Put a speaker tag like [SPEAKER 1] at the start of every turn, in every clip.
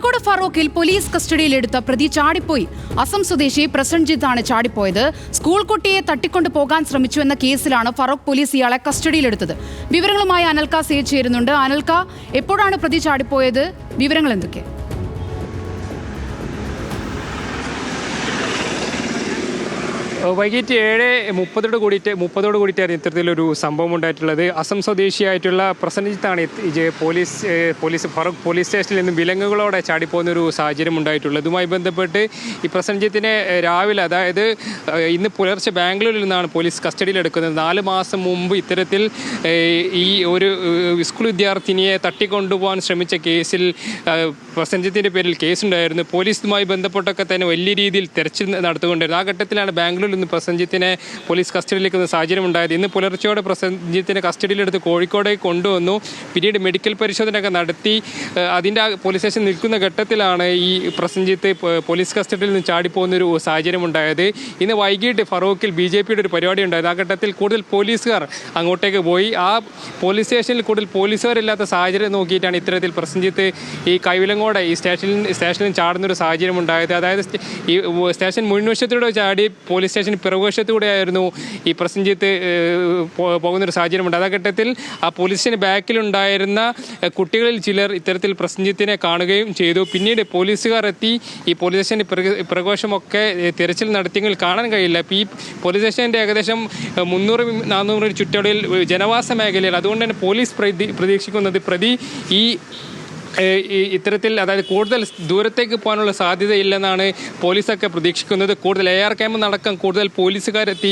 [SPEAKER 1] Kozhikode ഫറോക്കിൽ police കസ്റ്റഡിയിലെടുത്ത പ്രതി ചാടിപ്പോയി. അസം സ്വദേശി പ്രസൻജിത്താണ് ചാടിപ്പോയത്. സ്കൂൾ കുട്ടിയെ തട്ടിക്കൊണ്ടു പോകാൻ ശ്രമിച്ചു എന്ന കേസിലാണ് ഫറോക്ക് പോലീസ് ഇയാളെ കസ്റ്റഡിയിലെടുത്തത്. വിവരങ്ങളുമായി അനൽക സേജ് ചേരുന്നുണ്ട്. അനൽക, എപ്പോഴാണ് പ്രതി ചാടിപ്പോയത്? വിവരങ്ങൾ എന്തൊക്കെ?
[SPEAKER 2] വൈകിട്ട് 7:30 കൂടിയിട്ടായിരുന്നു ഇത്തരത്തിലൊരു സംഭവം ഉണ്ടായിട്ടുള്ളത്. അസം സ്വദേശിയായിട്ടുള്ള പ്രസൻജിത്താണ് ഫറോക്ക് പോലീസ് സ്റ്റേഷനിൽ നിന്ന് വിലങ്ങുകളോടെ ചാടിപ്പോകുന്നൊരു സാഹചര്യം ഉണ്ടായിട്ടുള്ളത്. ഇതുമായി ബന്ധപ്പെട്ട് ഈ പ്രസൻജിത്തിനെ രാവിലെ, അതായത് ഇന്ന് പുലർച്ചെ ബാംഗ്ലൂരിൽ നിന്നാണ് പോലീസ് കസ്റ്റഡിയിലെടുക്കുന്നത്. 4 മാസം മുമ്പ് ഇത്തരത്തിൽ ഈ ഒരു സ്കൂൾ വിദ്യാർത്ഥിനിയെ തട്ടിക്കൊണ്ടുപോകാൻ ശ്രമിച്ച കേസിൽ പ്രസൻജിത്തിൻ്റെ പേരിൽ കേസുണ്ടായിരുന്നു. പോലീസുമായി ബന്ധപ്പെട്ടൊക്കെ തന്നെ വലിയ രീതിയിൽ തെരച്ചിൽ നടത്തുകൊണ്ടിരുന്നു. ആ ഘട്ടത്തിലാണ് ബാംഗ്ലൂരിൽ നിന്ന് പ്രസൻജിത്തിനെ പോലീസ് കസ്റ്റഡിയിലേക്ക് സാഹചര്യം ഉണ്ടായത്. ഇന്ന് പുലർച്ചയോടെ പ്രസൻജിത്തിനെ കസ്റ്റഡിയിലെടുത്ത് കോഴിക്കോടേക്ക് കൊണ്ടുവന്നു. പിന്നീട് മെഡിക്കൽ പരിശോധനയൊക്കെ നടത്തി അതിൻ്റെ പോലീസ് സ്റ്റേഷൻ നിൽക്കുന്ന ഘട്ടത്തിലാണ് ഈ പ്രസൻജിത്ത് പോലീസ് കസ്റ്റഡിയിൽ നിന്ന് ചാടിപ്പോകുന്നൊരു സാഹചര്യം ഉണ്ടായത്. ഇന്ന് വൈകിട്ട് ഫറോക്കിൽ BJPയുടെ ഒരു പരിപാടി ഉണ്ടായത്. ആ ഘട്ടത്തിൽ കൂടുതൽ പോലീസുകാർ അങ്ങോട്ടേക്ക് പോയി. ആ പോലീസ് സ്റ്റേഷനിൽ കൂടുതൽ പോലീസുകാരില്ലാത്ത സാഹചര്യം നോക്കിയിട്ടാണ് ഇത്തരത്തിൽ പ്രസൻജിത്ത് ഈ കൈവിലങ്ങോടെ ഈ സ്റ്റേഷനിൽ ചാടുന്നൊരു സാഹചര്യം ഉണ്ടായത്. അതായത് ഈ സ്റ്റേഷൻ മുൻവശത്തൂടെ ചാടി പോലീസ് സ്റ്റേഷൻ പിറകുവശത്തൂടെയായിരുന്നു ഈ പ്രസൻജിത്ത് പോകുന്നൊരു സാഹചര്യം ഉണ്ട്. ആ ഘട്ടത്തിൽ ആ പോലീസ് സ്റ്റേഷൻ ബാക്കിലുണ്ടായിരുന്ന കുട്ടികളിൽ ചിലർ ഇത്തരത്തിൽ പ്രസൻജിത്തിനെ കാണുകയും ചെയ്തു. പിന്നീട് പോലീസുകാർ എത്തി ഈ പോലീസ് സ്റ്റേഷൻ്റെ പിറകുവശമൊക്കെ തിരച്ചിൽ നടത്തിയെങ്കിൽ കാണാൻ കഴിയില്ല. ഇപ്പോൾ ഈ പോലീസ് സ്റ്റേഷൻ്റെ ഏകദേശം 300-400 ചുറ്റളവിൽ ജനവാസ മേഖലയിൽ. അതുകൊണ്ട് തന്നെ പോലീസ് പ്രതീക്ഷിക്കുന്നത് പ്രതി ഇത്തരത്തിൽ, അതായത് കൂടുതൽ ദൂരത്തേക്ക് പോകാനുള്ള സാധ്യതയില്ലെന്നാണ് പോലീസൊക്കെ പ്രതീക്ഷിക്കുന്നത്. കൂടുതൽ AR ക്യാമ്പ് നടക്കാൻ കൂടുതൽ പോലീസുകാരെത്തി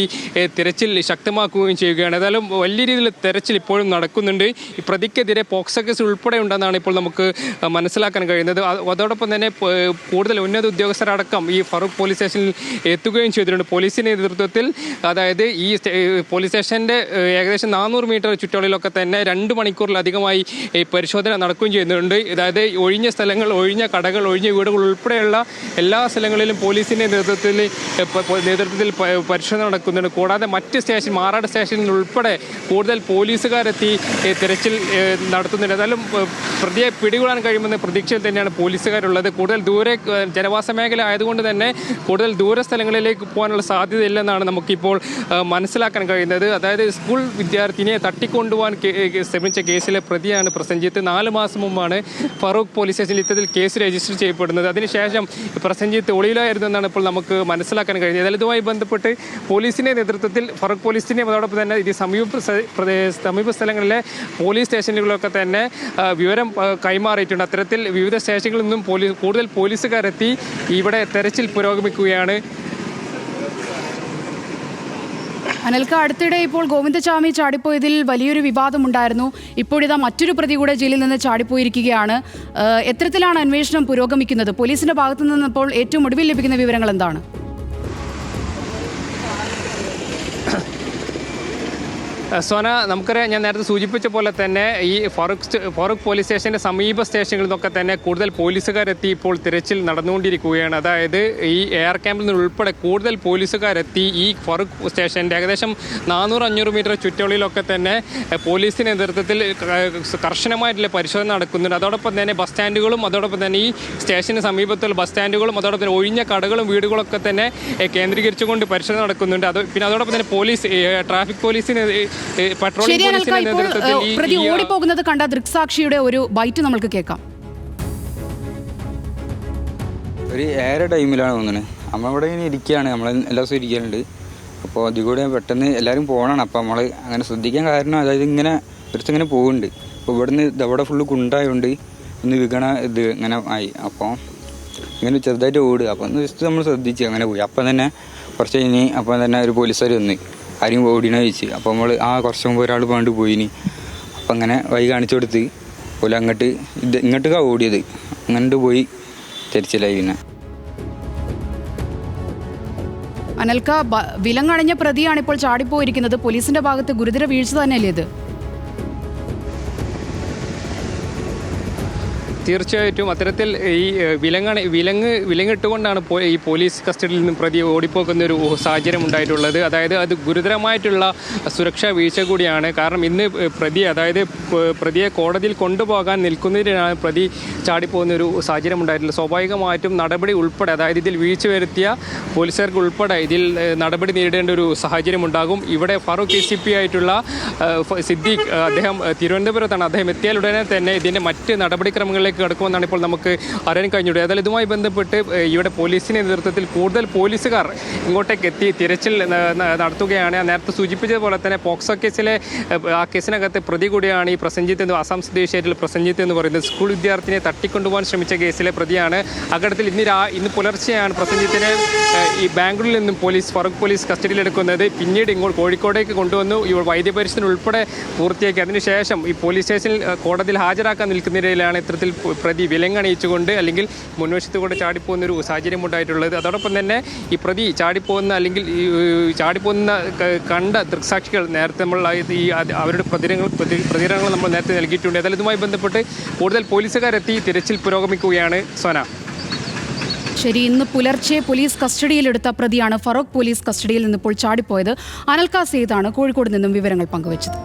[SPEAKER 2] തിരച്ചിൽ ശക്തമാക്കുകയും ചെയ്യുകയാണ്. ഏതായാലും വലിയ രീതിയിൽ തിരച്ചിൽ ഇപ്പോഴും നടക്കുന്നുണ്ട്. ഈ പ്രതിക്കെതിരെ പോക്സോ കേസ് ഉൾപ്പെടെ ഉണ്ടെന്നാണ് ഇപ്പോൾ നമുക്ക് മനസ്സിലാക്കാൻ കഴിയുന്നത്. അതോടൊപ്പം തന്നെ കൂടുതൽ ഉന്നത ഉദ്യോഗസ്ഥരടക്കം ഈ ഫറൂഖ് പോലീസ് സ്റ്റേഷനിൽ എത്തുകയും ചെയ്തിട്ടുണ്ട്. പോലീസിൻ്റെ നേതൃത്വത്തിൽ, അതായത് ഈ പോലീസ് സ്റ്റേഷൻ്റെ ഏകദേശം 400 മീറ്റർ ചുറ്റളവിലൊക്കെ തന്നെ 2 മണിക്കൂറിലധികമായി പരിശോധന നടക്കുകയും ചെയ്യുന്നുണ്ട്. അതായത് ഒഴിഞ്ഞ സ്ഥലങ്ങൾ, ഒഴിഞ്ഞ കടകൾ, ഒഴിഞ്ഞ വീടുകൾ ഉൾപ്പെടെയുള്ള എല്ലാ സ്ഥലങ്ങളിലും പോലീസിൻ്റെ നേതൃത്വത്തിൽ പരിശോധന നടക്കുന്നുണ്ട്. കൂടാതെ മറ്റ് സ്റ്റേഷൻ, മാറാട് സ്റ്റേഷനിൽ ഉൾപ്പെടെ കൂടുതൽ പോലീസുകാരെത്തി തിരച്ചിൽ നടത്തുന്നുണ്ട്. ഏതായാലും പ്രതിയെ പിടികൂടാൻ കഴിയുമെന്ന പ്രതീക്ഷയിൽ തന്നെയാണ് പോലീസുകാരുള്ളത്. കൂടുതൽ ദൂരെ ജനവാസ മേഖല ആയതുകൊണ്ട് തന്നെ കൂടുതൽ ദൂര സ്ഥലങ്ങളിലേക്ക് പോകാനുള്ള സാധ്യതയില്ലെന്നാണ് നമുക്കിപ്പോൾ മനസ്സിലാക്കാൻ കഴിയുന്നത്. അതായത് സ്കൂൾ വിദ്യാർത്ഥിനിയെ തട്ടിക്കൊണ്ടുപോകാൻ ശ്രമിച്ച കേസിലെ പ്രതിയാണ് പ്രസൻജിത്ത്. 4 മാസം മുമ്പാണ് ഫറൂഖ് പോലീസ് സ്റ്റേഷനിൽ ഇത്തരത്തിൽ കേസ് രജിസ്റ്റർ ചെയ്യപ്പെടുന്നത്. അതിനുശേഷം പ്രസൻജിത്ത് ഒളിയിലായിരുന്നു എന്നാണ് ഇപ്പോൾ നമുക്ക് മനസ്സിലാക്കാൻ കഴിഞ്ഞത്. അതായത് ഇതുമായി ബന്ധപ്പെട്ട് പോലീസിൻ്റെ നേതൃത്വത്തിൽ ഫറൂഖ് പോലീസിൻ്റെയും അതോടൊപ്പം തന്നെ ഇത് സമീപ സ്ഥലങ്ങളിലെ പോലീസ് സ്റ്റേഷനുകളൊക്കെ തന്നെ വിവരം കൈമാറിയിട്ടുണ്ട്. അത്തരത്തിൽ വിവിധ സ്റ്റേഷനുകളിൽ നിന്നും കൂടുതൽ പോലീസുകാരെത്തി ഇവിടെ തെരച്ചിൽ പുരോഗമിക്കുകയാണ്.
[SPEAKER 1] അനൽക, അടുത്തിടെ ഇപ്പോൾ ഗോവിന്ദചാമി ചാടിപ്പോയതിൽ വലിയൊരു വിവാദമുണ്ടായിരുന്നു. ഇപ്പോഴിതാ മറ്റൊരു പ്രതി കൂടെ ജയിലിൽ നിന്ന് ചാടിപ്പോയിരിക്കുകയാണ്. എത്തരത്തിലാണ് അന്വേഷണം പുരോഗമിക്കുന്നത്? പോലീസിന്റെ ഭാഗത്തു നിന്ന് ഇപ്പോൾ ഏറ്റവും ഒടുവിൽ ലഭിക്കുന്ന വിവരങ്ങൾ എന്താണ്?
[SPEAKER 2] സോന, നമുക്കറിയാം, ഞാൻ നേരത്തെ സൂചിപ്പിച്ച പോലെ തന്നെ ഈ ഫറൂഖ് പോലീസ് സ്റ്റേഷൻ്റെ സമീപ സ്റ്റേഷനുകളിൽ നിന്നൊക്കെ തന്നെ കൂടുതൽ പോലീസുകാരെത്തി ഇപ്പോൾ തിരച്ചിൽ നടന്നുകൊണ്ടിരിക്കുകയാണ്. അതായത് ഈ AR ക്യാമ്പിൽ നിന്ന് ഉൾപ്പെടെ കൂടുതൽ പോലീസുകാരെത്തി ഈ ഫറൂഖ് സ്റ്റേഷൻ്റെ ഏകദേശം 400-500 മീറ്റർ ചുറ്റളവിലൊക്കെ തന്നെ പോലീസിൻ്റെ നേതൃത്വത്തിൽ കർശനമായിട്ടുള്ള പരിശോധന നടക്കുന്നുണ്ട്. അതോടൊപ്പം തന്നെ ബസ് സ്റ്റാൻഡുകളും, അതോടൊപ്പം തന്നെ ഈ സ്റ്റേഷന് സമീപത്തുള്ള ബസ് സ്റ്റാൻഡുകളും, അതോടൊപ്പം തന്നെ ഒഴിഞ്ഞ കടകളും വീടുകളൊക്കെ തന്നെ കേന്ദ്രീകരിച്ചുകൊണ്ട് പരിശോധന നടക്കുന്നുണ്ട്. പിന്നെ അതോടൊപ്പം തന്നെ ട്രാഫിക് പോലീസിന്
[SPEAKER 1] പ്രതി ഓടിപ്പോകുന്നത് കണ്ട ദൃക്സാക്ഷിയുടെ ഒരു ബൈറ്റ് നമുക്ക് കേൾക്കാം.
[SPEAKER 3] ഒരു 7 ടൈമിലാണ് തോന്നുന്നത്. നമ്മളിവിടെ ഇങ്ങനെ ഇരിക്കുകയാണ്, നമ്മൾ എല്ലാ ദിവസവും ഇരിക്കാറുണ്ട്. അപ്പോൾ അതികൂടെ പെട്ടെന്ന് എല്ലാവരും പോകണം. അപ്പോൾ നമ്മൾ അങ്ങനെ ശ്രദ്ധിക്കാൻ കാരണം, അതായത് ഇങ്ങനെ ഒരുത്തിങ്ങനെ പോകുന്നുണ്ട്. അപ്പോൾ ഇവിടുന്ന് അവിടെ ഫുള്ള് കുണ്ടായതുകൊണ്ട് ഒന്ന് ഇത് ഇങ്ങനെ ആയി. അപ്പോൾ ഇങ്ങനെ ചെറുതായിട്ട് ഓടുക. അപ്പോൾ ഒന്ന് ജസ്റ്റ് നമ്മൾ ശ്രദ്ധിച്ച് അങ്ങനെ പോയി. അപ്പം തന്നെ കുറച്ച് കഴിഞ്ഞ് അപ്പം തന്നെ ഒരു പോലീസുകാർ വന്ന് ആരും ഓടിന ചോദിച്ചു. അപ്പോൾ നമ്മൾ കുറച്ച് മുമ്പ് ഒരാൾ പോകാണ്ട് പോയിനി. അപ്പം അങ്ങനെ വഴി കാണിച്ചു കൊടുത്ത് പോലെ ഇങ്ങോട്ടേക്കാണ് ഓടിയത്. അങ്ങോട്ട് പോയി തിരിച്ചില്ലായി. പിന്നെ
[SPEAKER 1] അനൽക, വിലങ്ങണിഞ്ഞ പ്രതിയാണ് ഇപ്പോൾ ചാടിപ്പോയിരിക്കുന്നത്. പോലീസിന്റെ ഭാഗത്ത് ഗുരുതര വീഴ്ച തന്നെയല്ലേ ഇത്?
[SPEAKER 2] തീർച്ചയായിട്ടും അത്തരത്തിൽ ഈ വിലങ്ങിട്ടുകൊണ്ടാണ് ഈ പോലീസ് കസ്റ്റഡിയിൽ നിന്നും പ്രതി ഓടിപ്പോകുന്ന ഒരു സാഹചര്യം ഉണ്ടായിട്ടുള്ളത്. അതായത് അത് ഗുരുതരമായിട്ടുള്ള സുരക്ഷാ വീഴ്ച കൂടിയാണ്. കാരണം ഇന്ന് പ്രതിയെ കോടതിയിൽ കൊണ്ടുപോകാൻ നിൽക്കുന്നതിനാണ് പ്രതി ചാടിപ്പോകുന്ന ഒരു സാഹചര്യം ഉണ്ടായിട്ടുള്ളത്. സ്വാഭാവികമായിട്ടും നടപടി ഉൾപ്പെടെ, അതായത് ഇതിൽ വീഴ്ച വരുത്തിയ പോലീസുകാർക്ക് ഉൾപ്പെടെ ഇതിൽ നടപടി നേരിടേണ്ട ഒരു സാഹചര്യം ഉണ്ടാകും. ഇവിടെ ഫറൂഖ് ACP ആയിട്ടുള്ള സിദ്ദീഖ് അദ്ദേഹം തിരുവനന്തപുരത്താണ്. അദ്ദേഹം എത്തിയാലുടനെ തന്നെ ഇതിൻ്റെ മറ്റ് നടപടിക്രമങ്ങളിലേക്ക് കടക്കുമെന്നാണ് ഇപ്പോൾ നമുക്ക് അറിയാൻ കഴിഞ്ഞത്. ഏതായാലും ഇതുമായി ബന്ധപ്പെട്ട് ഇവിടെ പോലീസിൻ്റെ നേതൃത്വത്തിൽ കൂടുതൽ പോലീസുകാർ ഇങ്ങോട്ടേക്ക് എത്തി തിരച്ചിൽ നടത്തുകയാണ്. നേരത്തെ സൂചിപ്പിച്ചതുപോലെ തന്നെ പോക്സോ കേസിലെ ആ കേസിനകത്ത് പ്രതി കൂടിയാണ് ഈ പ്രസഞ്ജിത്ത് എന്ന്, ആസാം സ്വദേശിയായിട്ടുള്ള പ്രസഞ്ജിത്ത് എന്ന് പറയുന്നത്. സ്കൂൾ വിദ്യാർത്ഥിനിയെ തട്ടിക്കൊണ്ടുപോകാൻ ശ്രമിച്ച കേസിലെ പ്രതിയാണ്. അഘട്ടത്തിൽ ഇന്ന് പുലർച്ചെയാണ് പ്രസഞ്ജിത്തിനെ ഈ ബാംഗ്ലൂരിൽ നിന്നും ഫറൂഖ് പോലീസ് കസ്റ്റഡിയിലെടുക്കുന്നത്. പിന്നീട് ഇങ്ങോട്ട് കോഴിക്കോടേക്ക് കൊണ്ടുവന്നു വൈദ്യപരിശോധന ഉൾപ്പെടെ പൂർത്തിയാക്കി. അതിനുശേഷം ഈ പോലീസ് സ്റ്റേഷനിൽ കോടതിയിൽ ഹാജരാക്കാൻ നിൽക്കുന്നതിനിടയിലാണ് ഇത്തരത്തിൽ പ്രതി വിലങ്ങണിയിച്ചുകൊണ്ട് അല്ലെങ്കിൽ മുൻവശത്തുകൂടെ ചാടിപ്പോകുന്നൊരു സാഹചര്യം ഉണ്ടായിട്ടുള്ളത്. അതോടൊപ്പം തന്നെ ഈ പ്രതി ചാടിപ്പോകുന്ന അല്ലെങ്കിൽ ഈ ചാടിപ്പോകുന്ന കണ്ട ദൃക്സാക്ഷികൾ നേരത്തെ നമ്മൾ അവരുടെ പ്രതികരണങ്ങൾ നമ്മൾ നേരത്തെ നൽകിയിട്ടുണ്ട്. ഏതായാലും ഇതുമായി ബന്ധപ്പെട്ട് കൂടുതൽ പോലീസുകാരെത്തി തിരച്ചിൽ പുരോഗമിക്കുകയാണ്. സോന.
[SPEAKER 1] ശരി, ഇന്ന് പുലർച്ചെ പോലീസ് കസ്റ്റഡിയിലെടുത്ത പ്രതിയാണ് ഫറൂഖ് പോലീസ് കസ്റ്റഡിയിൽ നിന്നിപ്പോൾ ചാടിപ്പോയത്. അനൽക സെയ്ദാണ് കോഴിക്കോട് നിന്നും വിവരങ്ങൾ പങ്കുവച്ചത്.